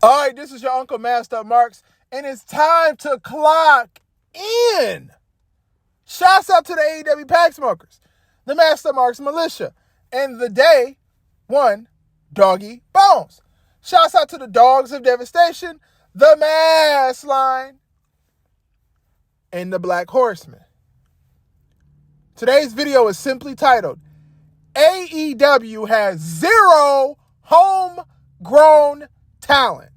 All right, this is your Uncle Master Marks, and it's time to clock in. Shouts out to the AEW Pack Smokers, the Master Marks Militia, and the day one Doggy Bones. Shouts out to the Dogs of Devastation, the Mass Line, and the Black Horseman. Today's video is simply titled, AEW has zero homegrown talent.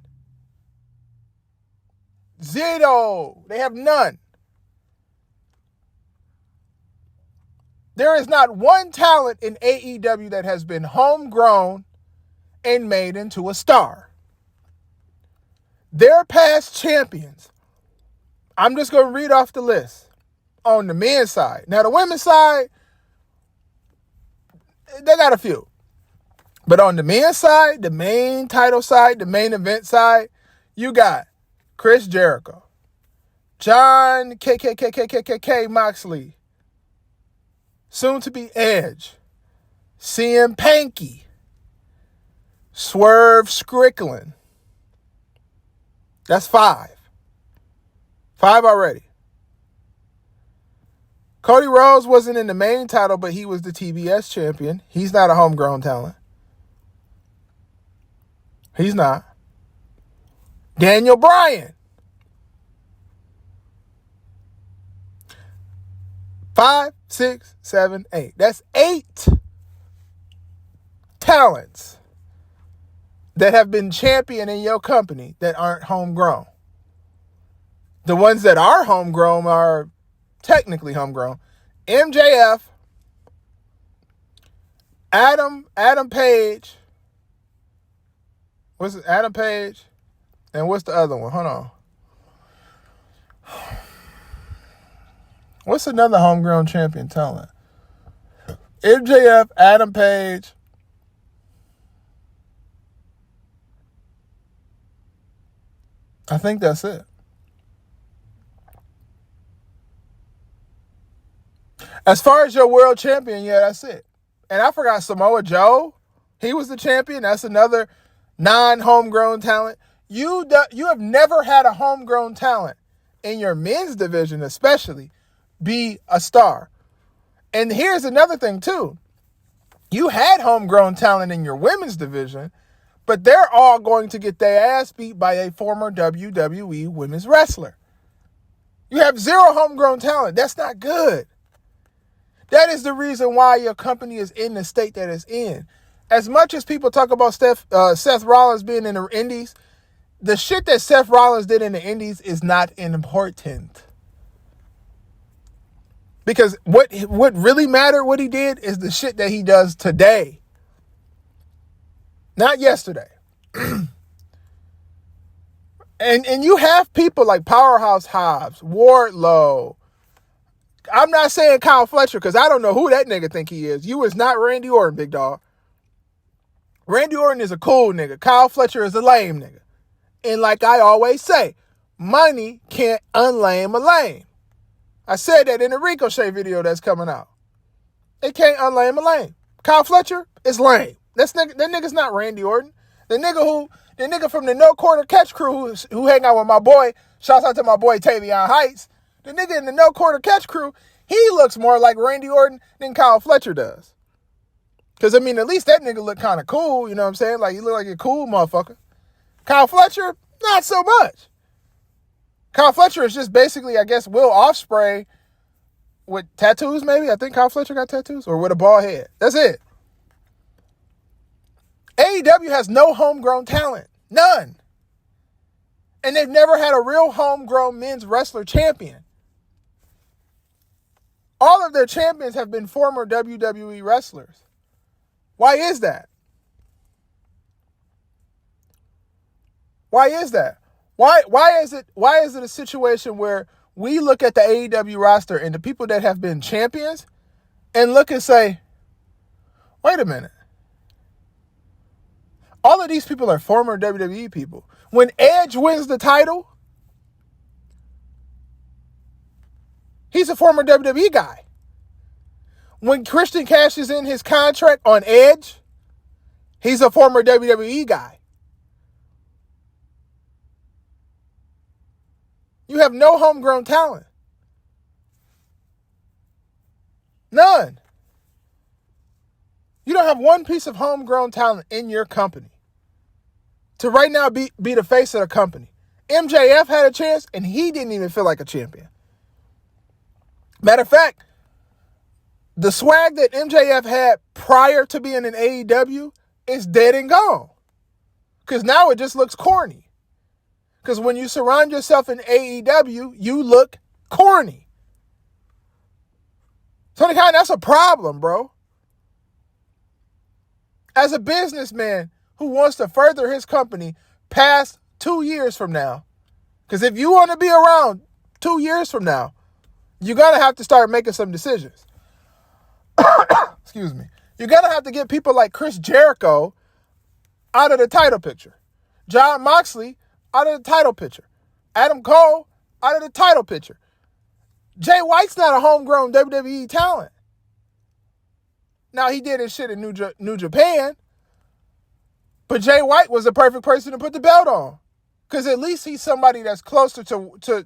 Zero. They have none. There is not one talent in AEW that has been homegrown and made into a star. Their past champions, I'm just going to read off the list on the men's side. Now, the women's side, they got a few. But on the men's side, the main title side, the main event side, you got Chris Jericho, John KKKKKK Moxley, soon to be Edge, CM Panky, Swerve Strickland. That's five. Five already. Cody Rhodes wasn't in the main title, but he was the TBS champion. He's not a homegrown talent. He's not. Daniel Bryan. 5, 6, 7, 8. That's 8 talents that have been champion in your company that aren't homegrown. The ones that are homegrown are technically homegrown. MJF, Adam Page. What's it? Adam Page. And what's the other one? Hold on. What's another homegrown champion talent? MJF, Adam Page. I think that's it. As far as your world champion, yeah, that's it. And I forgot Samoa Joe. He was the champion. That's another non-homegrown talent. You have never had a homegrown talent in your men's division, especially, be a star. And here's another thing, too. You had homegrown talent in your women's division, but they're all going to get their ass beat by a former WWE women's wrestler. You have zero homegrown talent. That's not good. That is the reason why your company is in the state that it's in. As much as people talk about Seth Rollins being in the Indies, the shit that Seth Rollins did in the Indies is not important. Because what really mattered, what he did, is the shit that he does today. Not yesterday. And you have people like Powerhouse Hobbs, Wardlow. I'm not saying Kyle Fletcher because I don't know who that nigga think he is. You is not Randy Orton, big dog. Randy Orton is a cool nigga. Kyle Fletcher is a lame nigga. And like I always say, money can't unlame a lame. I said that in the Ricochet video that's coming out. It can't unlame a lame. Kyle Fletcher is lame. That nigga's not Randy Orton. The nigga from the No Quarter Catch crew who hang out with my boy, shouts out to my boy Tavion Heights. The nigga in the No Quarter Catch crew, he looks more like Randy Orton than Kyle Fletcher does. Because, I mean, at least that nigga look kind of cool, you know what I'm saying? Like, he look like a cool motherfucker. Kyle Fletcher, not so much. Kyle Fletcher is just basically, I guess, Will Ospreay with tattoos, maybe? I think Kyle Fletcher got tattoos. Or with a bald head. That's it. AEW has no homegrown talent. None. And they've never had a real homegrown men's wrestler champion. All of their champions have been former WWE wrestlers. Why is that? Why is that? Why is it a situation where we look at the AEW roster and the people that have been champions and look and say, wait a minute. All of these people are former WWE people. When Edge wins the title, he's a former WWE guy. When Christian cashes in his contract on Edge, he's a former WWE guy. You have no homegrown talent. None. You don't have one piece of homegrown talent in your company to right now be the face of the company. MJF had a chance, and he didn't even feel like a champion. Matter of fact, the swag that MJF had prior to being in AEW is dead and gone. Because now it just looks corny. Because when you surround yourself in AEW, you look corny. Tony Khan, that's a problem, bro. As a businessman who wants to further his company past 2 years from now, because if you want to be around 2 years from now, you're going to have to start making some decisions. Excuse me. You're going to have to get people like Chris Jericho out of the title picture. Jon Moxley out of the title picture. Adam Cole out of the title picture. Jay White's not a homegrown WWE talent. Now, he did his shit in New Japan, but Jay White was the perfect person to put the belt on, because at least he's somebody that's closer to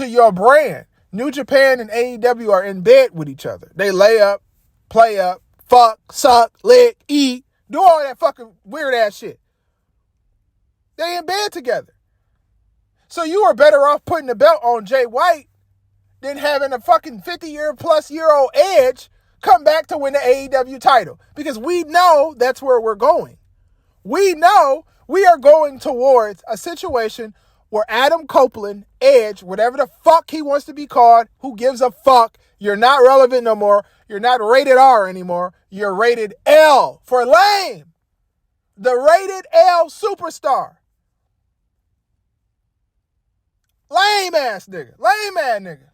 your brand. New Japan and AEW are in bed with each other. They lay up, play up, fuck, suck, lick, eat, do all that fucking weird ass shit. They in bed together. So you are better off putting the belt on Jay White than having a fucking 50-year-plus-year-old Edge come back to win the AEW title. Because we know that's where we're going. We know we are going towards a situation where Adam Copeland, Edge, whatever the fuck he wants to be called, who gives a fuck, you're not relevant no more. You're not rated R anymore. You're rated L for lame. The rated L superstar. Lame ass nigga. Lame ass nigga.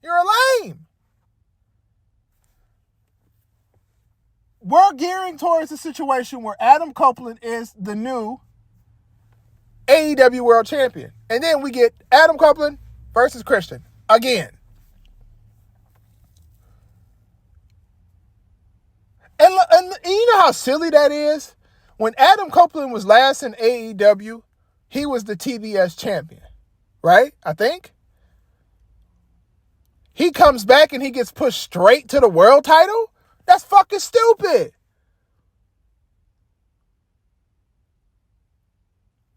You're a lame. We're gearing towards a situation where Adam Copeland is the new AEW World Champion. And then we get Adam Copeland versus Christian again. And you know how silly that is? When Adam Copeland was last in AEW, he was the TBS champion. Right? I think. He comes back and he gets pushed straight to the world title? That's fucking stupid.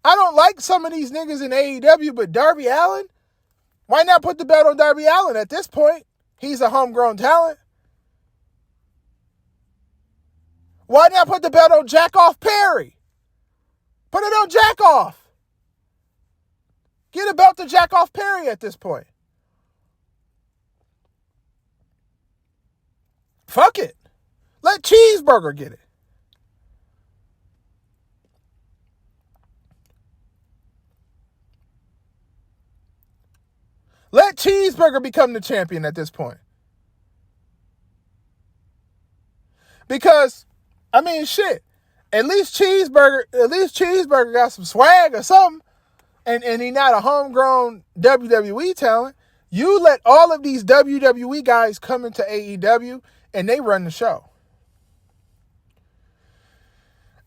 I don't like some of these niggas in AEW, but Darby Allin? Why not put the belt on Darby Allin at this point? He's a homegrown talent. Why not put the belt on Jack-Off Perry? Put it on Jack-Off. Get a belt to Jack-Off Perry at this point. Fuck it. Let Cheeseburger get it. Let Cheeseburger become the champion at this point. Because, I mean, shit. At least Cheeseburger got some swag or something. And he not a homegrown WWE talent. You let all of these WWE guys come into AEW and they run the show.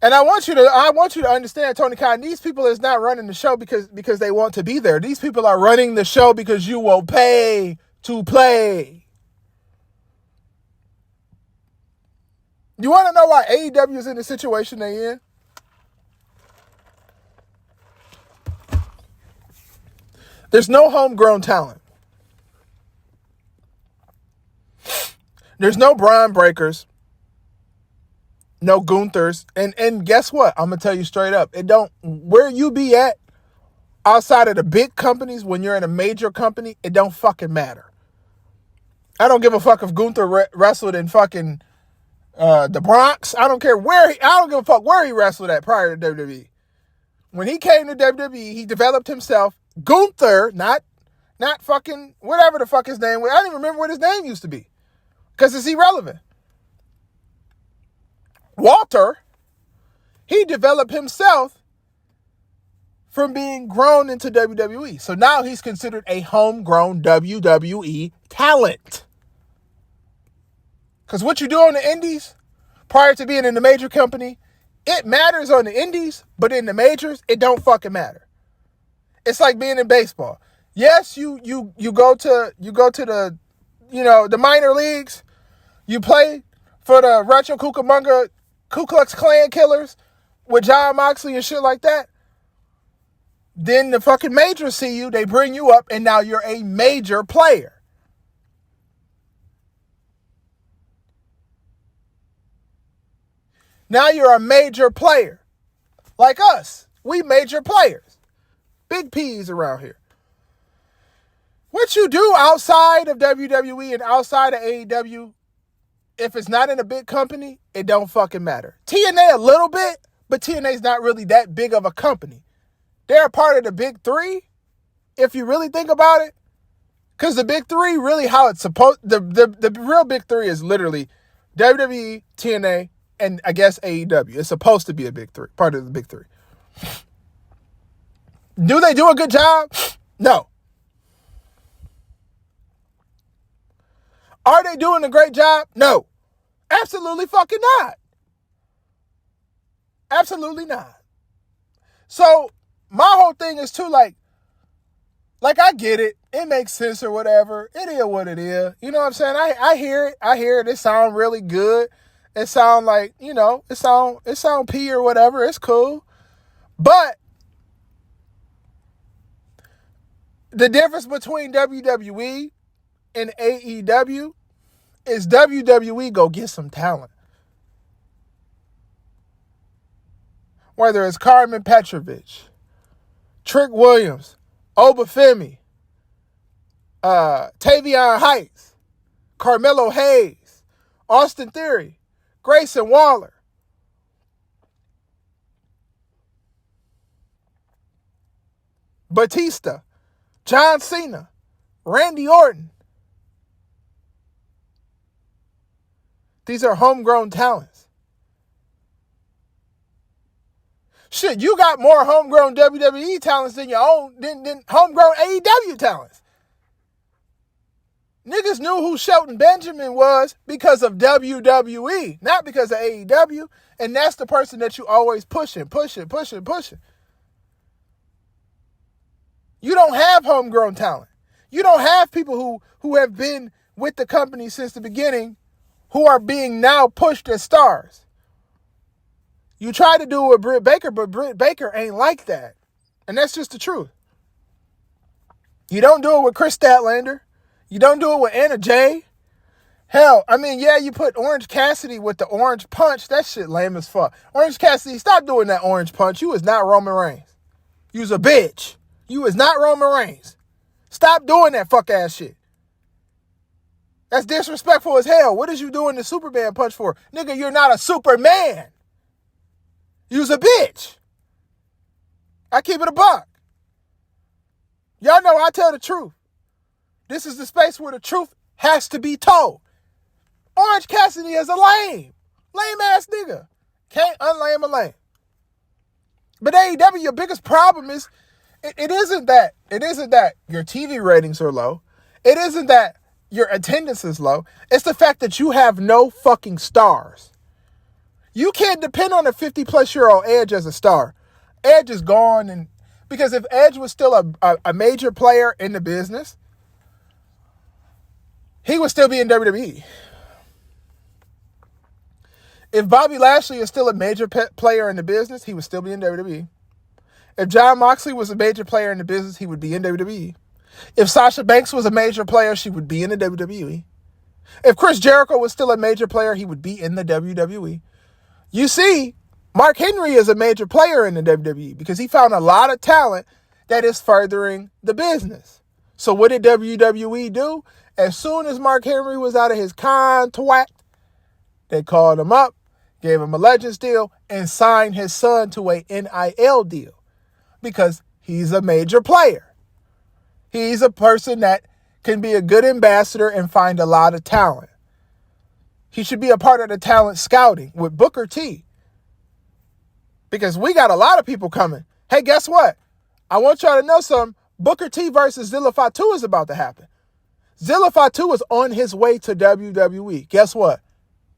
And I want you to understand, Tony Khan, these people is not running the show because they want to be there. These people are running the show because you will pay to play. You want to know why AEW is in the situation they in? There's no homegrown talent. There's no Braun Breakers. No Gunthers. And guess what? I'm going to tell you straight up. Where you be at outside of the big companies, when you're in a major company, it don't fucking matter. I don't give a fuck if Gunther wrestled in fucking the Bronx. I don't care I don't give a fuck where he wrestled at prior to WWE. When he came to WWE, he developed himself. Gunther, not fucking whatever the fuck his name was. I don't even remember what his name used to be because it's irrelevant. Walter, he developed himself from being grown into WWE. So now he's considered a homegrown WWE talent. Because what you do on the indies prior to being in the major company, it matters on the indies, but in the majors, it don't fucking matter. It's like being in baseball. Yes, you go to the the minor leagues. You play for the Rancho Cucamonga Ku Klux Klan killers with John Moxley and shit like that. Then the fucking majors see you, they bring you up, and now you're a major player. Now you're a major player. Like us. We major players. Big P's around here. What you do outside of WWE and outside of AEW, if it's not in a big company, it don't fucking matter. TNA a little bit, but TNA's not really that big of a company. They're a part of the big three, if you really think about it. Because the big three, really how it's supposed, the real big three is literally WWE, TNA, and I guess AEW. It's supposed to be a big three, part of the big three. Do they do a good job? No. Are they doing a great job? No. Absolutely fucking not. Absolutely not. So, my whole thing is too, like I get it. It makes sense or whatever. It is what it is. You know what I'm saying? I hear it. I hear it. It sound really good. It sound like, it sound P or whatever. It's cool. But the difference between WWE and AEW is WWE go get some talent. Whether it's Carmen Petrovich, Trick Williams, Obafemi, Tavion Heights, Carmelo Hayes, Austin Theory, Grayson Waller. Batista, John Cena, Randy Orton. These are homegrown talents. Shit, you got more homegrown WWE talents than than homegrown AEW talents. Niggas knew who Shelton Benjamin was because of WWE, not because of AEW. And that's the person that you always pushing. You don't have homegrown talent. You don't have people who have been with the company since the beginning who are being now pushed as stars. You try to do it with Britt Baker, but Britt Baker ain't like that. And that's just the truth. You don't do it with Chris Statlander. You don't do it with Anna Jay. Hell, I mean, yeah, you put Orange Cassidy with the orange punch. That shit lame as fuck. Orange Cassidy, stop doing that orange punch. You was not Roman Reigns. You was a bitch. You was not Roman Reigns. Stop doing that fuck ass shit. That's disrespectful as hell. What is you doing the Superman punch for? Nigga, you're not a Superman. You's a bitch. I keep it a buck. Y'all know I tell the truth. This is the space where the truth has to be told. Orange Cassidy is a lame ass nigga. Can't unlame a lame. But AEW, your biggest problem is it isn't that your TV ratings are low. It isn't that your attendance is low. It's the fact that you have no fucking stars. You can't depend on a 50-plus-year-old Edge as a star. Edge is gone, and because if Edge was still a major player in the business, he would still be in WWE. If Bobby Lashley is still a major player in the business, he would still be in WWE. If John Moxley was a major player in the business, he would be in WWE. If Sasha Banks was a major player, she would be in the WWE. If Chris Jericho was still a major player, he would be in the WWE. You see, Mark Henry is a major player in the WWE because he found a lot of talent that is furthering the business. So what did WWE do? As soon as Mark Henry was out of his contract, they called him up, gave him a Legends deal, and signed his son to a NIL deal because he's a major player. He's a person that can be a good ambassador and find a lot of talent. He should be a part of the talent scouting with Booker T. Because we got a lot of people coming. Hey, guess what? I want y'all to know something. Booker T versus Zilla Fatu is about to happen. Zilla Fatu is on his way to WWE. Guess what?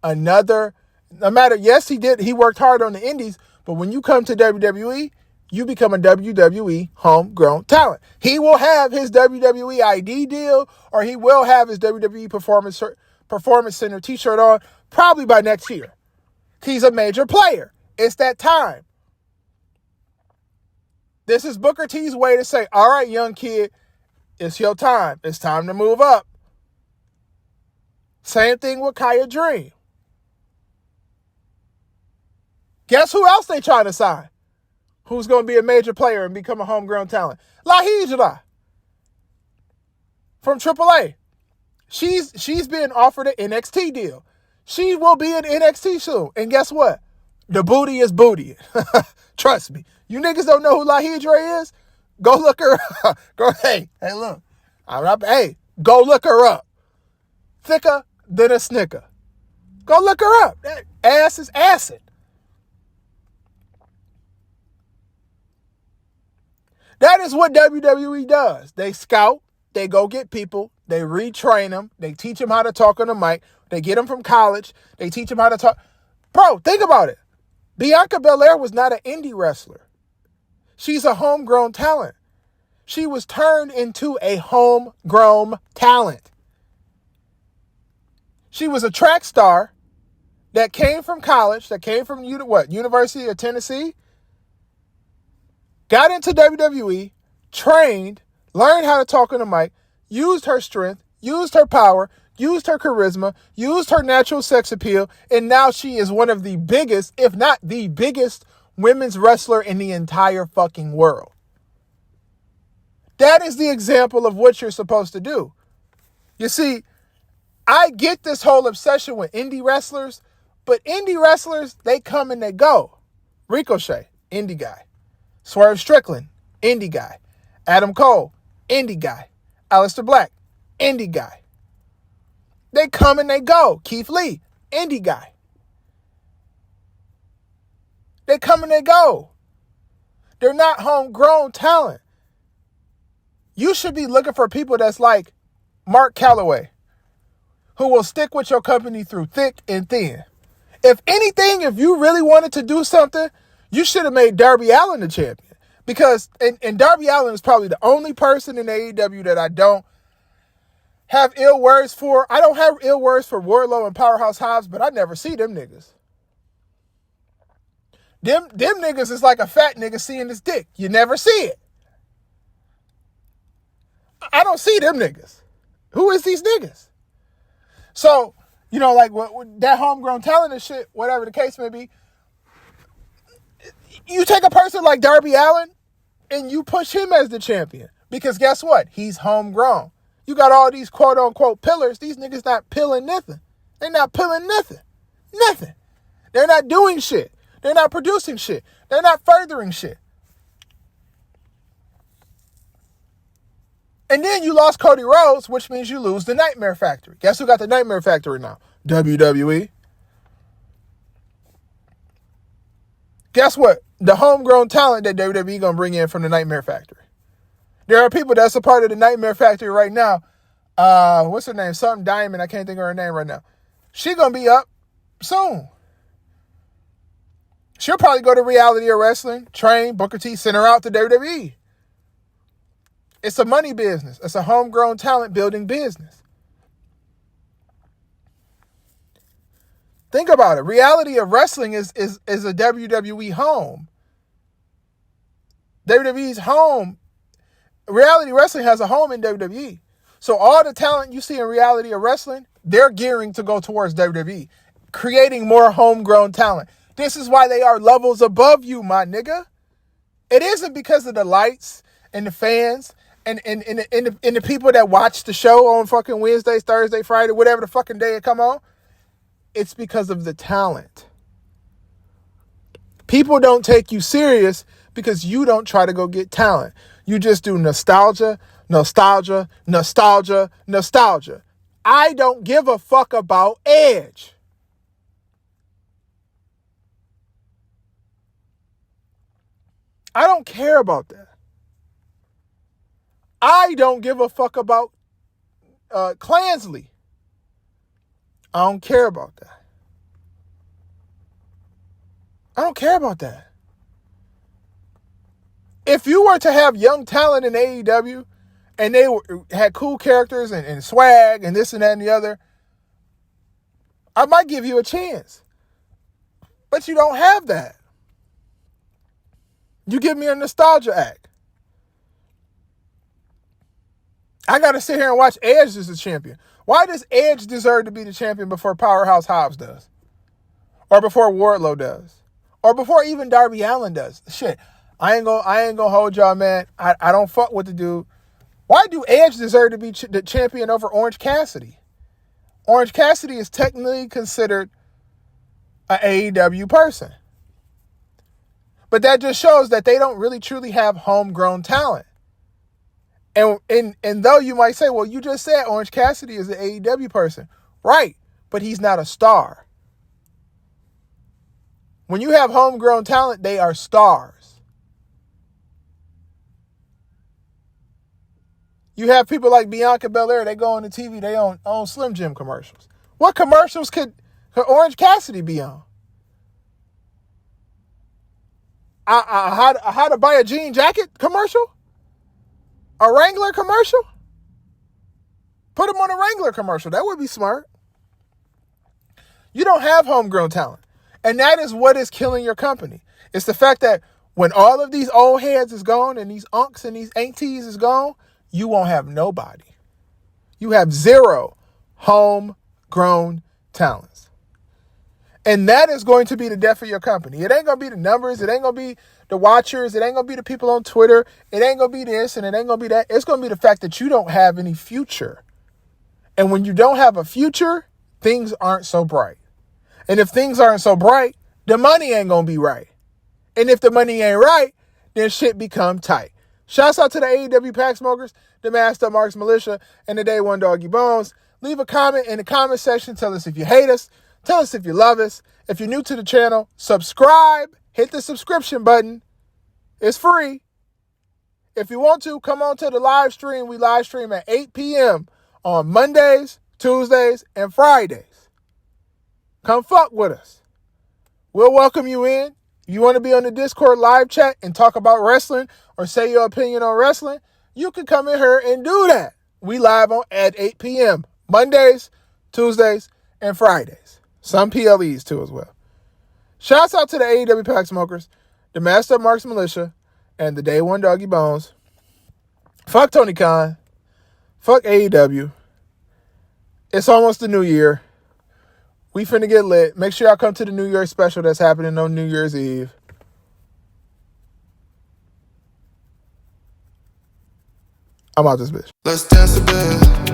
Yes, he worked hard on the indies, but when you come to WWE, you become a WWE homegrown talent. He will have his WWE ID deal, or he will have his WWE Performance Center t-shirt on probably by next year. He's a major player. It's that time. This is Booker T's way to say, all right, young kid, it's your time. It's time to move up. Same thing with Kaya Dream. Guess who else they trying to sign? Who's going to be a major player and become a homegrown talent? Lahijra from AAA. She's being offered an NXT deal. She will be in NXT soon. And guess what? The booty is booty. Trust me. You niggas don't know who Lahijra is? Go look her up. Hey, look. Go look her up. Thicker than a snicker. Go look her up. That ass is acid. That is what WWE does. They scout. They go get people. They retrain them. They teach them how to talk on the mic. They get them from college. They teach them how to talk. Bro, think about it. Bianca Belair was not an indie wrestler. She's a homegrown talent. She was turned into a homegrown talent. She was a track star that came from college, that came from University of Tennessee, got into WWE, trained, learned how to talk on the mic, used her strength, used her power, used her charisma, used her natural sex appeal, and now she is one of the biggest, if not the biggest, women's wrestler in the entire fucking world. That is the example of what you're supposed to do. You see, I get this whole obsession with indie wrestlers, but indie wrestlers, they come and they go. Ricochet, indie guy. Swerve Strickland, indie guy. Adam Cole, indie guy. Aleister Black, indie guy. They come and they go. Keith Lee, indie guy. They come and they go. They're not homegrown talent. You should be looking for people that's like Mark Calloway, who will stick with your company through thick and thin. If anything, if you really wanted to do something, you should have made Darby Allin the champion. Because, and Darby Allin is probably the only person in AEW that I don't have ill words for. I don't have ill words for Wardlow and Powerhouse Hobbs, but I never see them niggas. Them niggas is like a fat nigga seeing his dick. You never see it. I don't see them niggas. Who is these niggas? So, like what that homegrown talent and shit, whatever the case may be, you take a person like Darby Allin and you push him as the champion. Because guess what? He's homegrown. You got all these quote unquote pillars. These niggas not pilling nothing. They're not pilling nothing. Nothing. They're not doing shit. They're not producing shit. They're not furthering shit. And then you lost Cody Rhodes, which means you lose the Nightmare Factory. Guess who got the Nightmare Factory now? WWE. Guess what? The homegrown talent that WWE going to bring in from the Nightmare Factory. There are people that's a part of the Nightmare Factory right now. What's her name? Something Diamond. I can't think of her name right now. She going to be up soon. She'll probably go to Reality of Wrestling, train, Booker T, send her out to WWE. It's a money business. It's a homegrown talent building business. Think about it. Reality of Wrestling is a WWE home. WWE's home. Reality Wrestling has a home in WWE. So all the talent you see in Reality of Wrestling, they're gearing to go towards WWE, creating more homegrown talent. This is why they are levels above you, my nigga. It isn't because of the lights and the fans and the people that watch the show on fucking Wednesdays, Thursday, Friday, whatever the fucking day it come on. It's because of the talent. People don't take you serious because you don't try to go get talent. You just do nostalgia, nostalgia, nostalgia, nostalgia. I don't give a fuck about Edge. I don't care about that. I don't give a fuck about Clansley. I don't care about that. I don't care about that. If you were to have young talent in AEW and they had cool characters and swag and this and that and the other, I might give you a chance. But you don't have that. You give me a nostalgia act. I got to sit here and watch Edge as the champion. Why does Edge deserve to be the champion before Powerhouse Hobbs does? Or before Wardlow does? Or before even Darby Allin does? Shit, I ain't gonna hold y'all, man. I don't fuck with the dude. Why do Edge deserve to be the champion over Orange Cassidy? Orange Cassidy is technically considered an AEW person. But that just shows that they don't really truly have homegrown talent. And though you might say, well, you just said Orange Cassidy is an AEW person. Right, but he's not a star. When you have homegrown talent, they are stars. You have people like Bianca Belair, they go on the TV, they on Slim Jim commercials. What commercials could Orange Cassidy be on? How to buy a jean jacket commercial? A Wrangler commercial? Put him on a Wrangler commercial. That would be smart. You don't have homegrown talent. And that is what is killing your company. It's the fact that when all of these old heads is gone and these unks and these aunties is gone, you won't have nobody. You have zero homegrown talents. And that is going to be the death of your company. It ain't going to be the numbers. It ain't going to be the watchers. It ain't going to be the people on Twitter. It ain't going to be this and it ain't going to be that. It's going to be the fact that you don't have any future. And when you don't have a future, things aren't so bright. And if things aren't so bright, the money ain't going to be right. And if the money ain't right, then shit become tight. Shouts out to the AEW Pack Smokers, the Master Marks Militia, and the Day One Doggy Bones. Leave a comment in the comment section. Tell us if you hate us. Tell us if you love us. If you're new to the channel, subscribe. Hit the subscription button. It's free. If you want to, come on to the live stream. We live stream at 8 p.m. on Mondays, Tuesdays, and Fridays. Come fuck with us. We'll welcome you in. If you want to be on the Discord live chat and talk about wrestling or say your opinion on wrestling, you can come in here and do that. We live on at 8 p.m. Mondays, Tuesdays, and Fridays. Some PLEs too as well. Shouts out to the AEW Pack Smokers, the Master Marks Militia, and the Day One Doggy Bones. Fuck Tony Khan. Fuck AEW. It's almost the new year. We finna get lit. Make sure y'all come to the New Year's special that's happening on New Year's Eve. I'm out this bitch. Let's dance a bit.